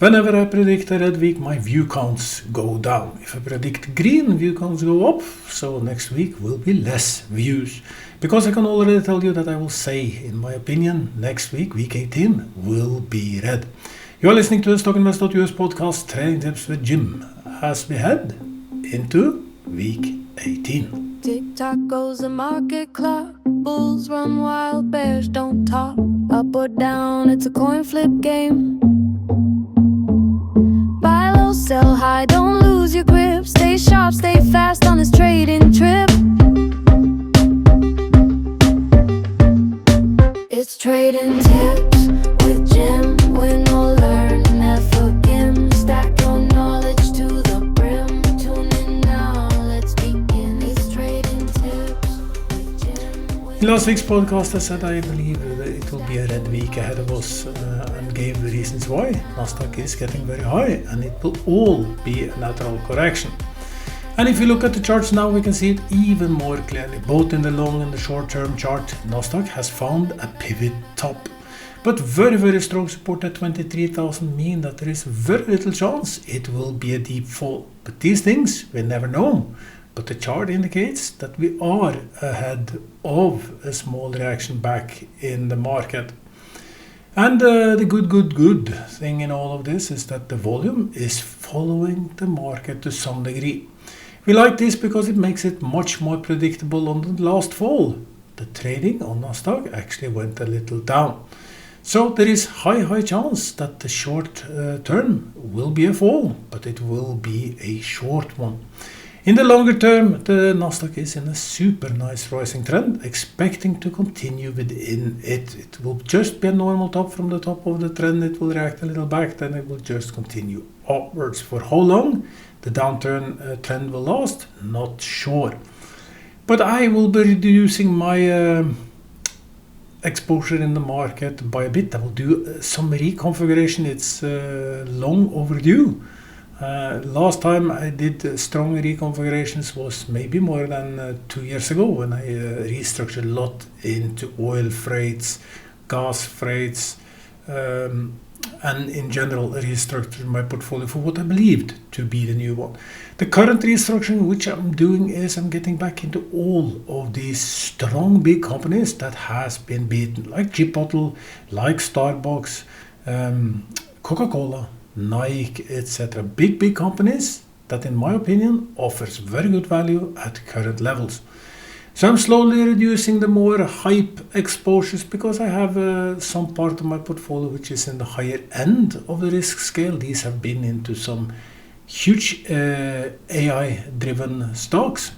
Whenever I predict a red week, my view counts go down. If I predict green, view counts go up. So next week will be less views. Because I can already tell you that I will say, in my opinion, next week, week 18, will be red. You are listening to the StockInvest.us podcast, Trading Tips with Jim, as we head into week 18. Tick-tock goes the market clock. Bulls run wild, bears don't talk. Up or down, it's a coin flip game. Buy low, sell high, don't lose your grip. Stay sharp, stay fast on this trading trip. It's Trading Tips with Jim. Win or learn, never gim. Stack your knowledge to the brim. Tune in now, let's begin. It's Trading Tips with Jim. In last week's podcast, I said I believe that it will be a red week ahead of us and gave the reasons why. Nasdaq is getting very high and it will all be a natural correction. And if you look at the charts now, we can see it even more clearly. Both in the long and the short-term chart, Nasdaq has found a pivot top. But very, very strong support at 23,000 mean that there is very little chance it will be a deep fall. But these things, we never know. But the chart indicates that we are ahead of a small reaction back in the market. And the good thing in all of this is that the volume is following the market to some degree. We like this because it makes it much more predictable on the last fall. The trading on Nasdaq actually went a little down. So there is high chance that the short term will be a fall, but it will be a short one. In the longer term, the Nasdaq is in a super nice rising trend, expecting to continue within it. It will just be a normal top from the top of the trend. It will react a little back, then it will just continue upwards. For how long the downturn trend will last, not sure. But I will be reducing my exposure in the market by a bit. I will do some reconfiguration. It's long overdue. Last time I did strong reconfigurations was maybe more than 2 years ago when I restructured a lot into oil freights, gas freights, and in general restructured my portfolio for what I believed to be the new one. The current restructuring which I'm doing is I'm getting back into all of these strong big companies that has been beaten, like Chipotle, like Starbucks, Coca-Cola, Nike, etc. Big companies that in my opinion offers very good value at current levels. So I'm slowly reducing the more hype exposures because I have some part of my portfolio which is in the higher end of the risk scale. These have been into some huge AI driven stocks.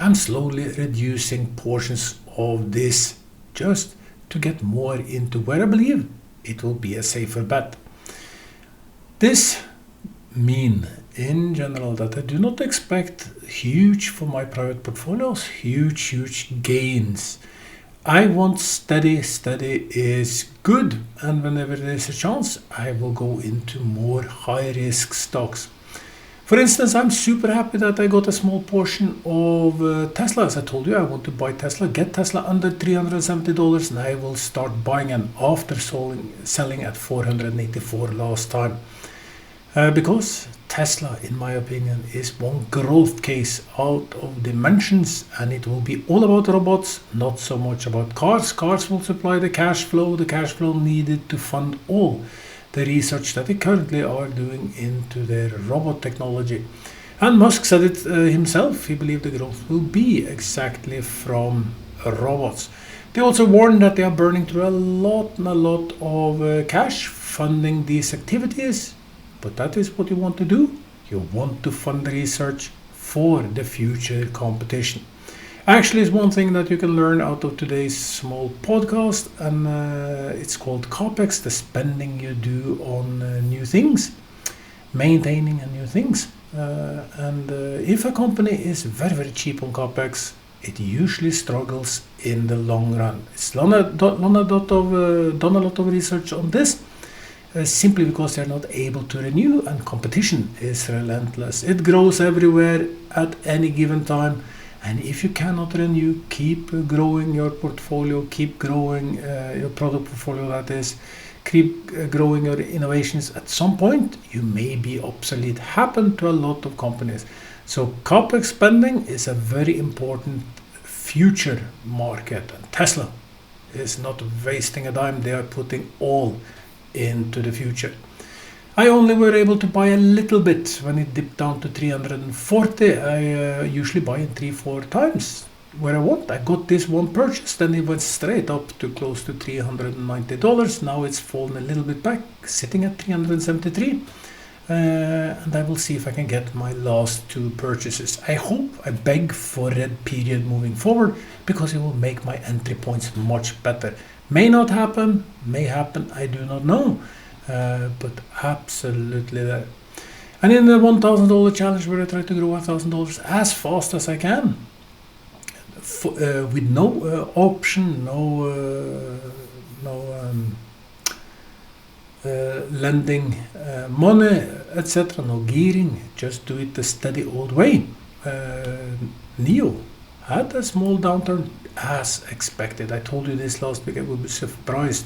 I'm slowly reducing portions of this just to get more into where I believe it will be a safer bet. This means in general that I do not expect huge for my private portfolios, huge gains. I want steady is good, and whenever there is a chance I will go into more high risk stocks. For instance, I'm super happy that I got a small portion of Tesla. As I told you, I want to buy Tesla, get Tesla under $370, and I will start buying them after selling at $484 last time. Because Tesla, in my opinion, is one growth case out of dimensions, and it will be all about robots, not so much about cars. Cars will supply the cash flow needed to fund all the research that they currently are doing into their robot technology. And Musk said it himself. He believed the growth will be exactly from robots. They also warned that they are burning through a lot of cash funding these activities. But that is what you want to do. You want to fund research for the future competition. Actually, it's one thing that you can learn out of today's small podcast, and it's called CapEx, the spending you do on new things, maintaining new things. And if a company is very cheap on CapEx, it usually struggles in the long run. It's done a lot of research on this. Simply because they're not able to renew, and competition is relentless. It grows everywhere at any given time, and if you cannot renew, keep growing your portfolio, keep growing your product portfolio, that is, keep growing your innovations, at some point you may be obsolete. Happened to a lot of companies. So CapEx spending is a very important future market, and Tesla is not wasting a dime. They are putting all into the future. I only were able to buy a little bit when it dipped down to 340. I usually buy in 3-4 times where I want. I got this one purchase, then it went straight up to close to $390. Now it's fallen a little bit back, sitting at 373. And I will see if I can get my last 2 purchases. I beg for that period moving forward, because it will make my entry points much better. May not happen, may happen, I do not know. But absolutely there. And in the $1,000 challenge, where I try to grow $1,000 as fast as I can, with no option, no lending money, etc., no gearing, just do it the steady old way. NIO had a small downturn as expected. I told you this last week. I would be surprised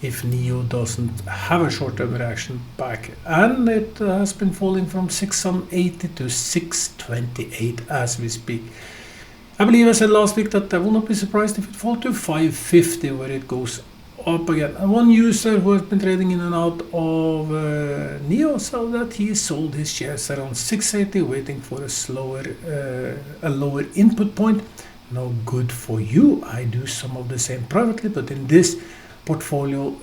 if NIO doesn't have a short-term reaction back, and it has been falling from 680 to 628 as we speak. I believe I said last week that I will not be surprised if it falls to 550, where it goes up again. And one user who has been trading in and out of NIO said that he sold his shares around 680, waiting for a lower input point. No good for you. I do some of the same privately, but in this portfolio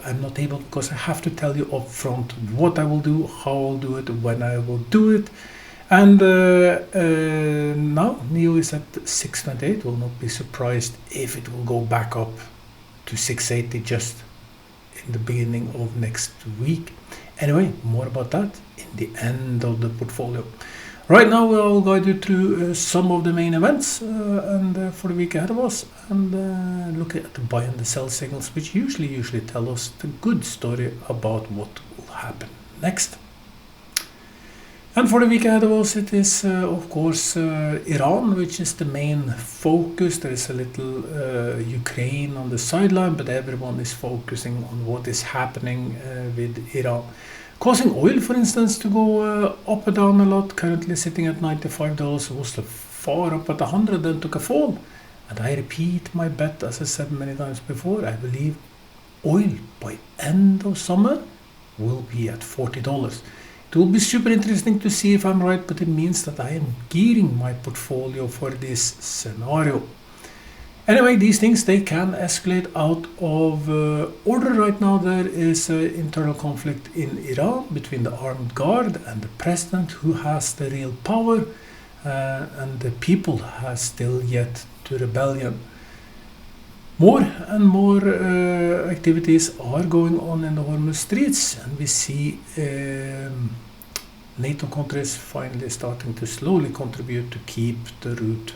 I'm not able, because I have to tell you up front what I will do, how I'll do it, when I will do it. And now NIO is at 628. Will not be surprised if it will go back up to 680 just in the beginning of next week. Anyway, more about that in the end of the portfolio. Right now I will guide you through some of the main events and for the week ahead of us, and look at the buy and the sell signals, which usually tell us the good story about what will happen next. And for the week ahead of us, it is of course Iran, which is the main focus. There is a little Ukraine on the sideline, but everyone is focusing on what is happening with Iran, causing oil, for instance, to go up and down a lot. Currently sitting at $95, was far up at 100, then took a fall. And I repeat my bet, as I said many times before, I believe oil by end of summer will be at $40. It will be super interesting to see if I'm right, but it means that I am gearing my portfolio for this scenario. Anyway, these things, they can escalate out of order. Right now there is an internal conflict in Iran between the armed guard and the president, who has the real power, and the people has still yet to rebellion. More and more activities are going on in the Hormuz streets, and we see NATO countries finally starting to slowly contribute to keep the route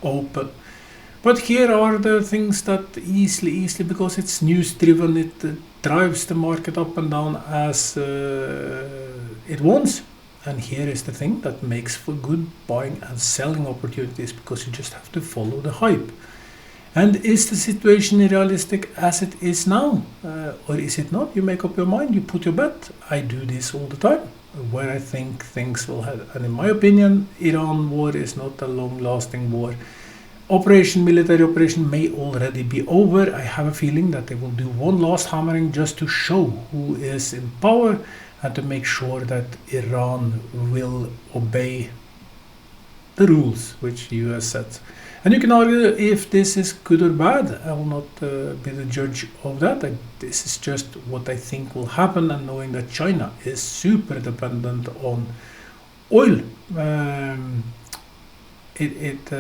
open. But here are the things that easily, because it's news driven, it drives the market up and down as it wants. And here is the thing that makes for good buying and selling opportunities, because you just have to follow the hype. And is the situation realistic as it is now, or is it not? You make up your mind, you put your bet. I do this all the time, where I think things will head. And in my opinion, Iran war is not a long-lasting war. Military operation may already be over. I have a feeling that they will do one last hammering just to show who is in power, and to make sure that Iran will obey the rules which the US set. And you can argue if this is good or bad. I will not be the judge of that. This is just what I think will happen, and knowing that China is super dependent on oil, it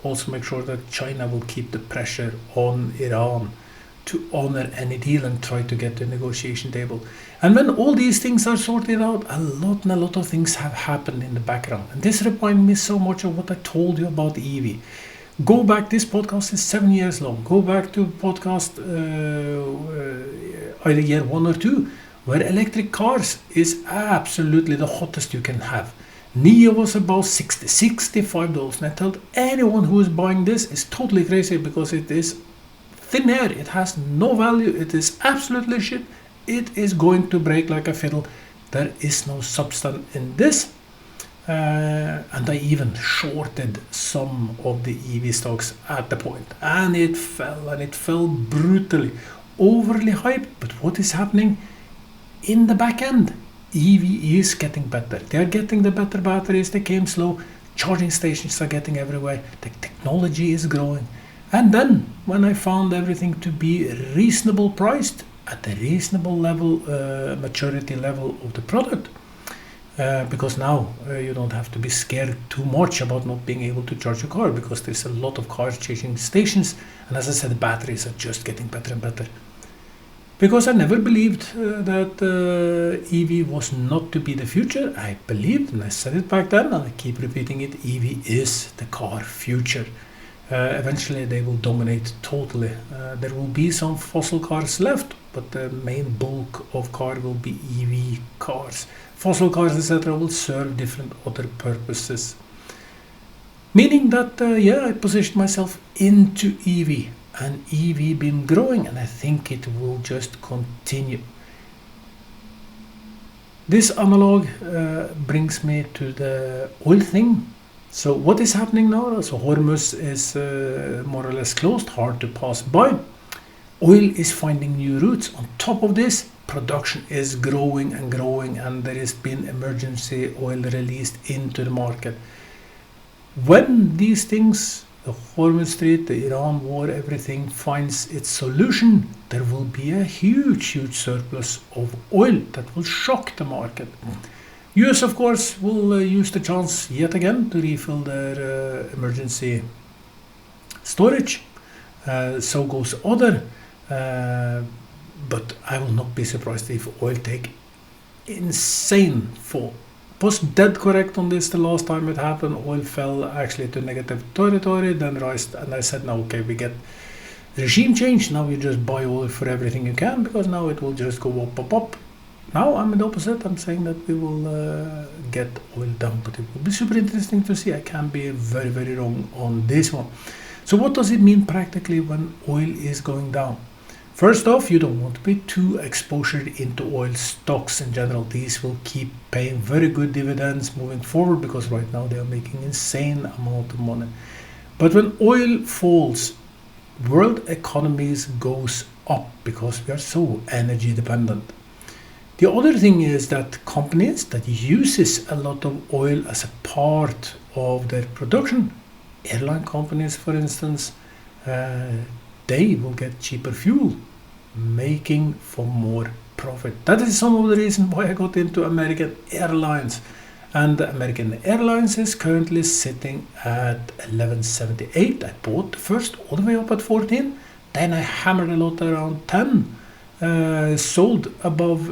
also makes sure that China will keep the pressure on Iran to honor any deal and try to get to the negotiation table. And when all these things are sorted out, a lot of things have happened in the background. And this reminds me so much of what I told you about EV. Go back, this podcast is 7 years long. Go back to podcast either year 1 or 2, where electric cars is absolutely the hottest you can have. NIO was about $60, $65. And I told anyone who is buying this is totally crazy, because it is thin air. It has no value. It is absolutely shit. It is going to break like a fiddle. There is no substance in this. And I even shorted some of the EV stocks at the point, and it fell brutally, overly hyped. But what is happening in the back end? EV is getting better. They are getting the better batteries. They came slow. Charging stations are getting everywhere. The technology is growing. And then when I found everything to be reasonable priced at a reasonable level, maturity level of the product, because now you don't have to be scared too much about not being able to charge your car, because there's a lot of cars changing stations, and as I said, the batteries are just getting better and better. Because I never believed that EV was not to be the future. I believed, and I said it back then, and I keep repeating it, EV is the car future. Eventually they will dominate totally. There will be some fossil cars left, but the main bulk of car will be EV cars. Fossil cars, etc. will serve different other purposes. Meaning that, I positioned myself into EV, and EV been growing, and I think it will just continue. This analog brings me to the oil thing. So what is happening now? So Hormuz is more or less closed, hard to pass by. Oil is finding new routes. On top of this, production is growing, and there has been emergency oil released into the market. When these things, the Hormuz Strait, the Iran war, everything finds its solution, there will be a huge surplus of oil that will shock the market. US, of course, will use the chance yet again to refill their emergency storage. So goes other. But I will not be surprised if oil take insane fall. Was dead correct on this the last time it happened. Oil fell actually to negative territory, then rised, and I said, now okay, we get regime change. Now you just buy oil for everything you can, because now it will just go up. Now I'm in the opposite. I'm saying that we will get oil down, but it will be super interesting to see. I can be very, very wrong on this one. So what does it mean practically when oil is going down? First off, you don't want to be too exposed into oil stocks in general. These will keep paying very good dividends moving forward, because right now they are making insane amount of money. But when oil falls, world economies goes up, because we are so energy dependent. The other thing is that companies that uses a lot of oil as a part of their production, airline companies for instance, they will get cheaper fuel, making for more profit. That is some of the reason why I got into American Airlines. And American Airlines is currently sitting at 11.78. I bought the first all the way up at 14. Then I hammered a lot around 10. Sold above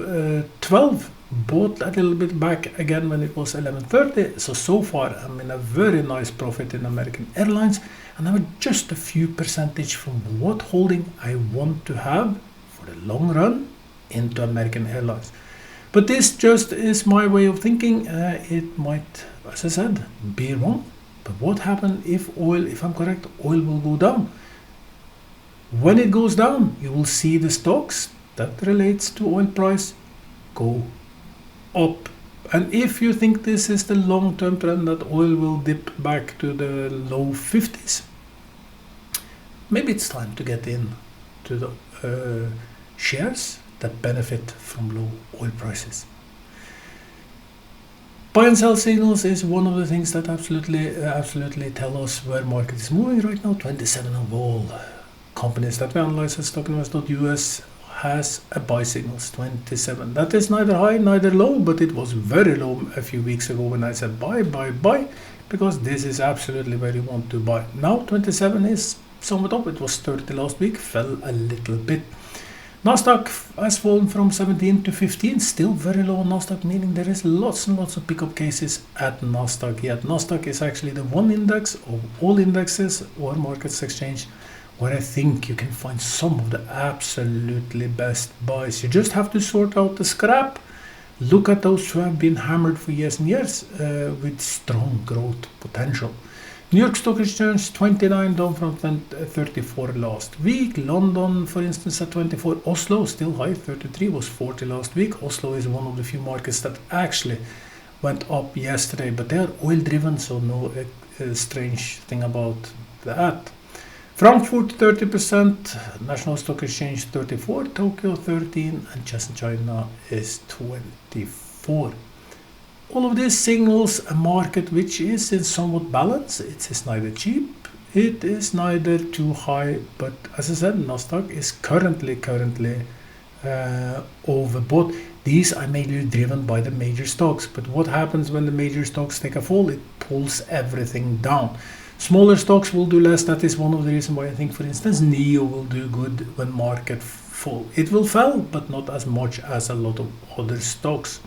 12. Bought a little bit back again when it was 11.30. So far I'm in a very nice profit in American Airlines, and I'm just a few percentage from what holding I want to have for the long run into American Airlines. But this just is my way of thinking. It might, as I said, be wrong. But what happens if I'm correct, oil will go down? When it goes down, you will see the stocks that relates to oil price go up. And if you think this is the long-term trend that oil will dip back to the low 50s, maybe it's time to get in to the shares that benefit from low oil prices. Buy and sell signals is one of the things that absolutely tell us where market is moving right now. 27 of all companies that we analyze at stockinvest.us has a buy signals, 27. That is neither high, neither low, but it was very low a few weeks ago when I said buy, because this is absolutely where you want to buy. Now 27 is somewhat up. It was 30 last week, fell a little bit. Nasdaq has fallen from 17 to 15, still very low on Nasdaq, meaning there is lots and lots of pickup cases at Nasdaq yet. Nasdaq is actually the one index of all indexes or markets exchange where I think you can find some of the absolutely best buys. You just have to sort out the scrap. Look at those who have been hammered for years and years with strong growth potential. New York Stock Exchange 29, down from 34 last week. London, for instance, at 24. Oslo still high, 33, was 40 last week. Oslo is one of the few markets that actually went up yesterday, but they are oil driven, so no strange thing about that. Frankfurt 30%, National Stock Exchange 34, Tokyo 13, and just China is 24. All of this signals a market which is in somewhat balance. It is neither cheap, it is neither too high, but as I said, Nasdaq is currently overbought. These are mainly driven by the major stocks, but what happens when the major stocks take a fall? It pulls everything down. Smaller stocks will do less. That is one of the reasons why I think, for instance, NEO will do good when market fall. It will fall, but not as much as a lot of other stocks.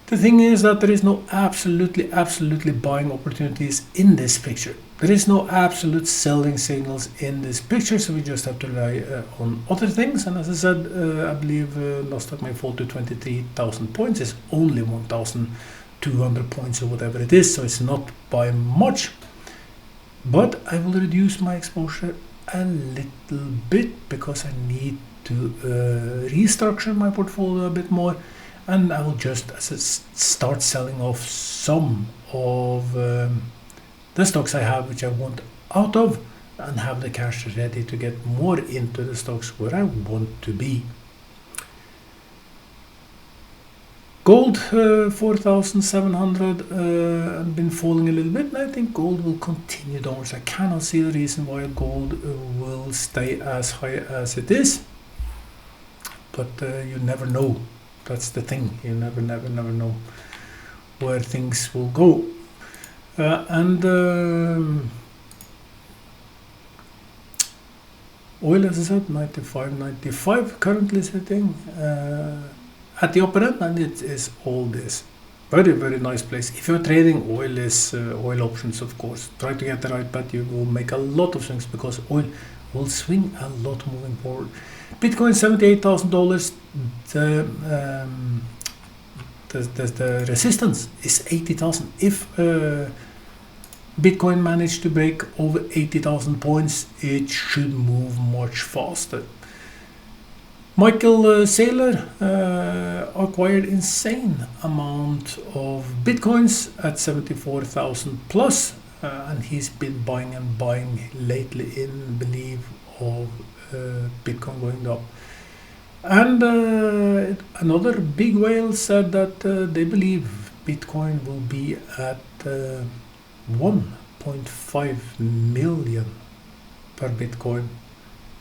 The thing is that there is no absolutely buying opportunities in this picture. There is no absolute selling signals in this picture, so we just have to rely on other things. And as I said, I believe Nasdaq may fall to 23,000 points. It's only 1,200 points or whatever it is, so it's not by much. But I will reduce my exposure a little bit because I need to restructure my portfolio a bit more. And I will just start selling off some of the stocks I have which I want out of, and have the cash ready to get more into the stocks where I want to be. Gold 4,700 and been falling a little bit, and I think gold will continue downwards. I cannot see the reason why gold will stay as high as it is, but you never know. That's the thing, you never know where things will go. Oil, as I said, 95 currently sitting at the upper end, and it is all this. Very nice place. If you're trading oil, is oil options, of course. Try to get the right bet. You will make a lot of swings because oil will swing a lot moving forward. Bitcoin $78,000. The resistance is 80,000. If Bitcoin managed to break over 80,000 points, it should move much faster. Michael Saylor acquired insane amount of Bitcoins at 74,000 plus, and he's been buying lately in belief of Bitcoin going up. And another big whale said that they believe Bitcoin will be at 1.5 million per Bitcoin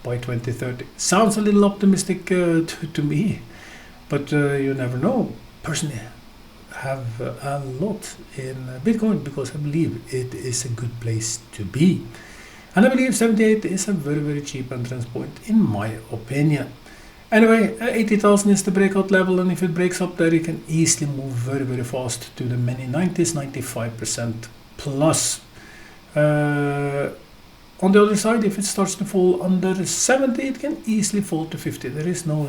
by 2030. Sounds a little optimistic to me, but you never know. Personally, have a lot in Bitcoin because I believe it is a good place to be. And I believe 78 is a very cheap entrance point in my opinion. Anyway, 80,000 is the breakout level, and if it breaks up there, you can easily move very fast to the many 90s, 95% plus. On the other side, if it starts to fall under 70, it can easily fall to 50. There is no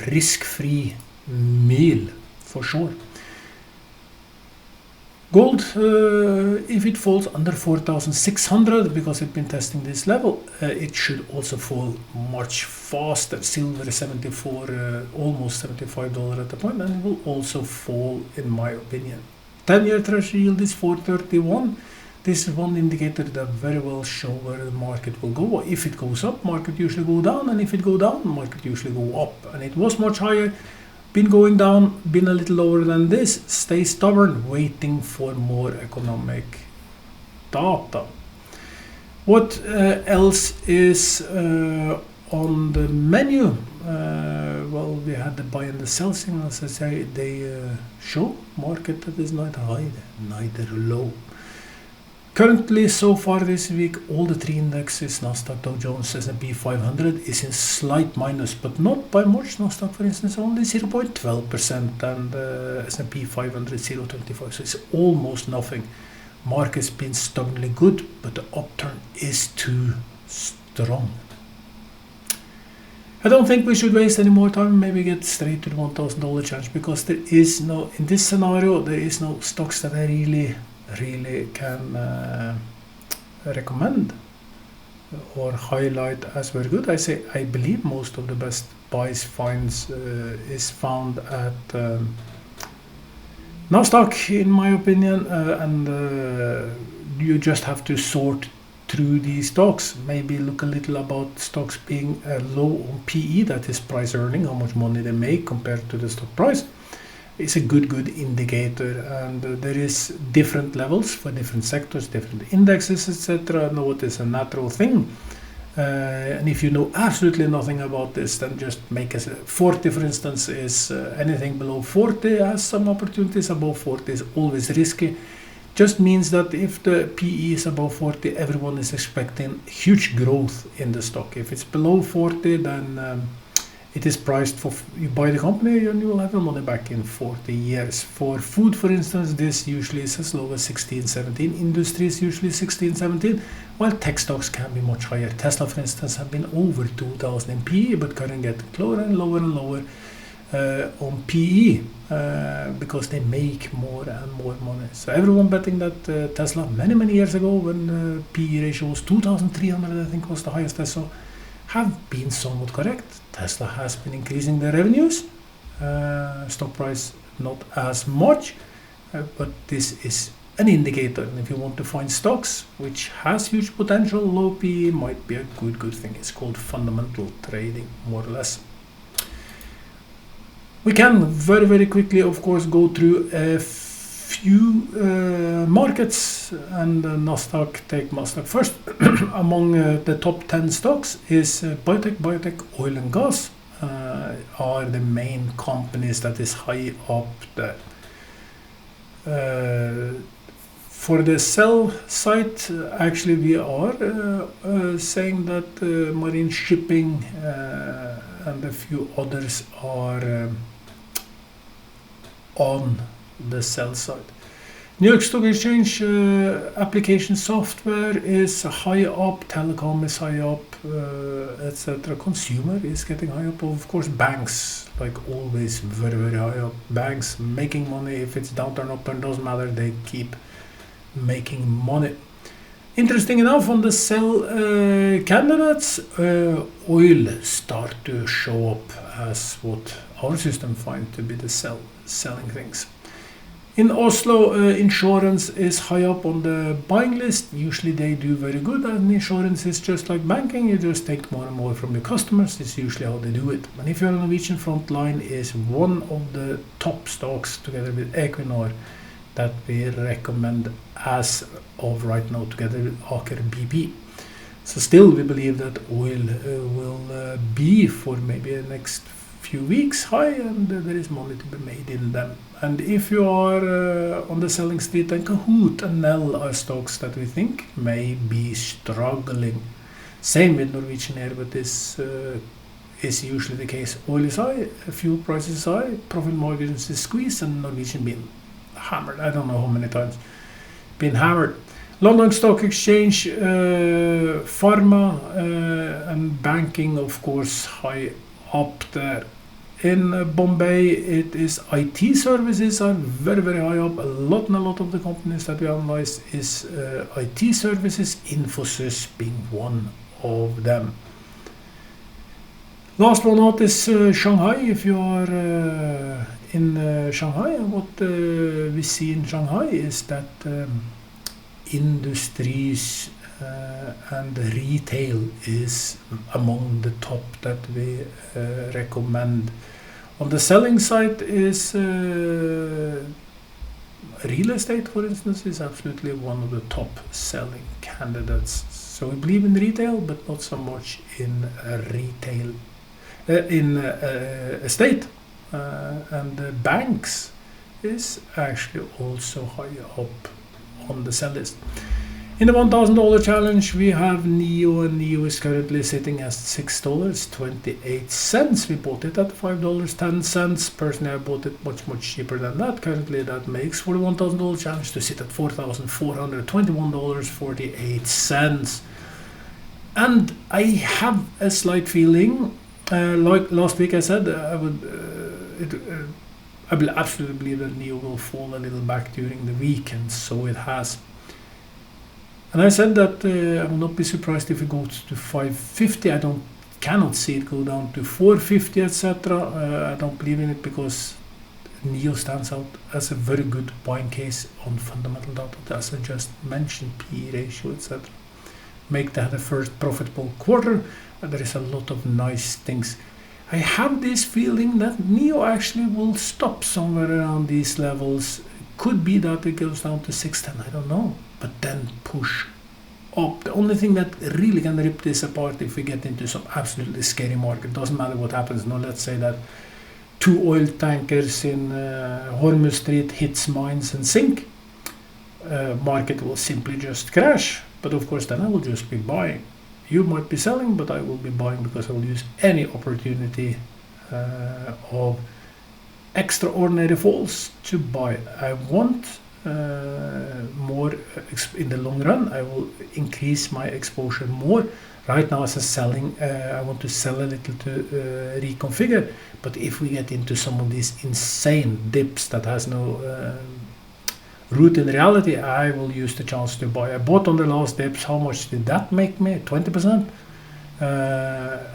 risk-free meal for sure. Gold, if it falls under 4,600, because it's been testing this level, it should also fall much faster. Silver 74, almost $75 at the point, and it will also fall in my opinion. 10-year treasury yield is 4.31. This is one indicator that very well show where the market will go. If it goes up, market usually go down, and if it go down, market usually go up. And it was much higher. Been going down, been a little lower than this. Stay stubborn, waiting for more economic data. What else is on the menu? Well, we had the buy and the sell signals. As I say, they show market that is neither high, neither low. Currently, so far this week, all the three indexes, Nasdaq, Dow Jones, S&P 500, is in slight minus, but not by much. Nasdaq, for instance, only 0.12%, and S&P 500 0.25%, so it's almost nothing. Market's been stubbornly good, but the upturn is too strong. I don't think we should waste any more time. Maybe get straight to the $1,000 challenge, because there is no, in this scenario, there is no stocks that I really can recommend or highlight as very good. I believe most of the best buys finds is found at Nasdaq, in my opinion, and you just have to sort through these stocks. Maybe look a little about stocks being low on PE, that is price earning, how much money they make compared to the stock price. It's a good indicator, and there is different levels for different sectors, different indexes, etc. No, it is a natural thing. And if you know absolutely nothing about this, then just make a 40, for instance, is anything below 40 has some opportunities, above 40 is always risky. Just means that if the PE is above 40, everyone is expecting huge growth in the stock. If it's below 40, then it is priced for, you buy the company and you will have your money back in 40 years. For food, for instance, this usually is as low as 16, 17. Industry is usually 16, 17, while tech stocks can be much higher. Tesla, for instance, have been over 2,000 in PE, but currently getting lower and lower on PE because they make more and more money. So everyone betting that Tesla many years ago, when PE ratio was 2,300, I think was the highest I saw, have been somewhat correct. Tesla has been increasing their revenues, stock price not as much, but this is an indicator. And if you want to find stocks which has huge potential, low PE might be a good thing. It's called fundamental trading, more or less. We can very quickly, of course, go through a few markets, and Nasdaq, take Nasdaq first. Among the top 10 stocks is biotech, oil and gas are the main companies that is high up there. For the sell side, actually we are saying that marine shipping and a few others are on the sell side. New York Stock Exchange application software is high up, telecom is high up, etc. Consumer is getting high up. Of course, banks, like always, very high up. Banks making money. If it's downturn, upturn, doesn't matter. They keep making money. Interesting enough, on the sell candidates, oil start to show up as what our system finds to be the selling things. In Oslo, insurance is high up on the buying list. Usually they do very good, and insurance is just like banking. You just take more and more from your customers. It's usually how they do it. And if you're on Norwegian Frontline, is one of the top stocks together with Equinor that we recommend as of right now, together with Aker BP. So still we believe that oil will be for maybe the next few weeks high, and there is money to be made in them. And if you are on the selling street, then Kahoot and Nell are stocks that we think may be struggling. Same with Norwegian Air, but this is usually the case. Oil is high, fuel prices high, profit margins is squeezed, and Norwegian been hammered. I don't know how many times been hammered. London Stock Exchange, pharma and banking, of course, high up there. In Bombay, it is IT services are very high up. A lot of the companies that we analyze is IT services, Infosys being one of them. Last one out is Shanghai. If you are in Shanghai, what we see in Shanghai is that industries and retail is among the top that we recommend. On the selling side is real estate, for instance, is absolutely one of the top selling candidates. So we believe in retail, but not so much in retail, in estate. And banks is actually also high up on the sell list. In the $1,000 challenge, we have NEO, and NEO is currently sitting at $6.28. We bought it at $5.10. Personally, I bought it much cheaper than that. Currently, that makes for the $1,000 challenge to sit at $4,421.48. And I have a slight feeling, like last week I said, I will absolutely believe that NEO will fall a little back during the week, and so it has. And I said that I will not be surprised if it goes to 550. I cannot see it go down to 450, etc. I don't believe in it because NEO stands out as a very good buying case on fundamental data, as I just mentioned, PE ratio, etc. Make that the first profitable quarter, and there is a lot of nice things. I have this feeling that NEO actually will stop somewhere around these levels. Could be that it goes down to 610, I don't know, but then push up. The only thing that really can rip this apart if we get into some absolutely scary market, doesn't matter what happens. Now let's say that 2 oil tankers in Hormuz Strait hits mines and sink. Market will simply just crash, but of course then I will just be buying. You might be selling, but I will be buying because I will use any opportunity of extraordinary falls to buy. I want more in the long run. I will increase my exposure more. Right now as a selling, I want to sell a little to reconfigure, but if we get into some of these insane dips that has no root in reality, I will use the chance to buy. I bought on the last dips. How much did that make me? 20%?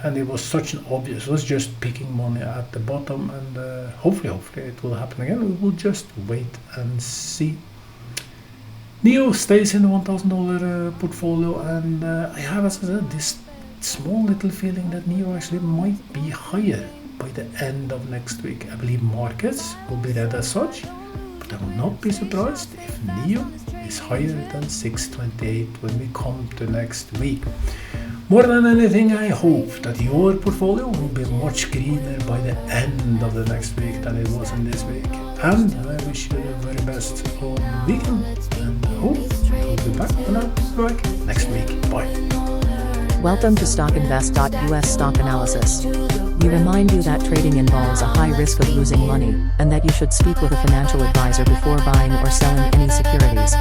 And it was such an obvious, it was just picking money at the bottom, and hopefully it will happen again. We will just wait and see. NEO stays in the $1,000 portfolio, and I have, as I said, this small little feeling that NEO actually might be higher by the end of next week. I believe markets will be read as such, but I will not be surprised if NEO is higher than 628 when we come to next week. More than anything, I hope that your portfolio will be much greener by the end of the next week than it was in this week. And I wish you the very best on the weekend, and hope you'll be back when I'm back next week. Bye. Welcome to StockInvest.US Stock Analysis. We remind you that trading involves a high risk of losing money, and that you should speak with a financial advisor before buying or selling any securities.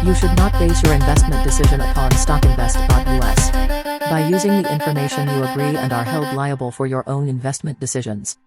You should not base your investment decision upon StockInvest.US. By using the information you agree and are held liable for your own investment decisions.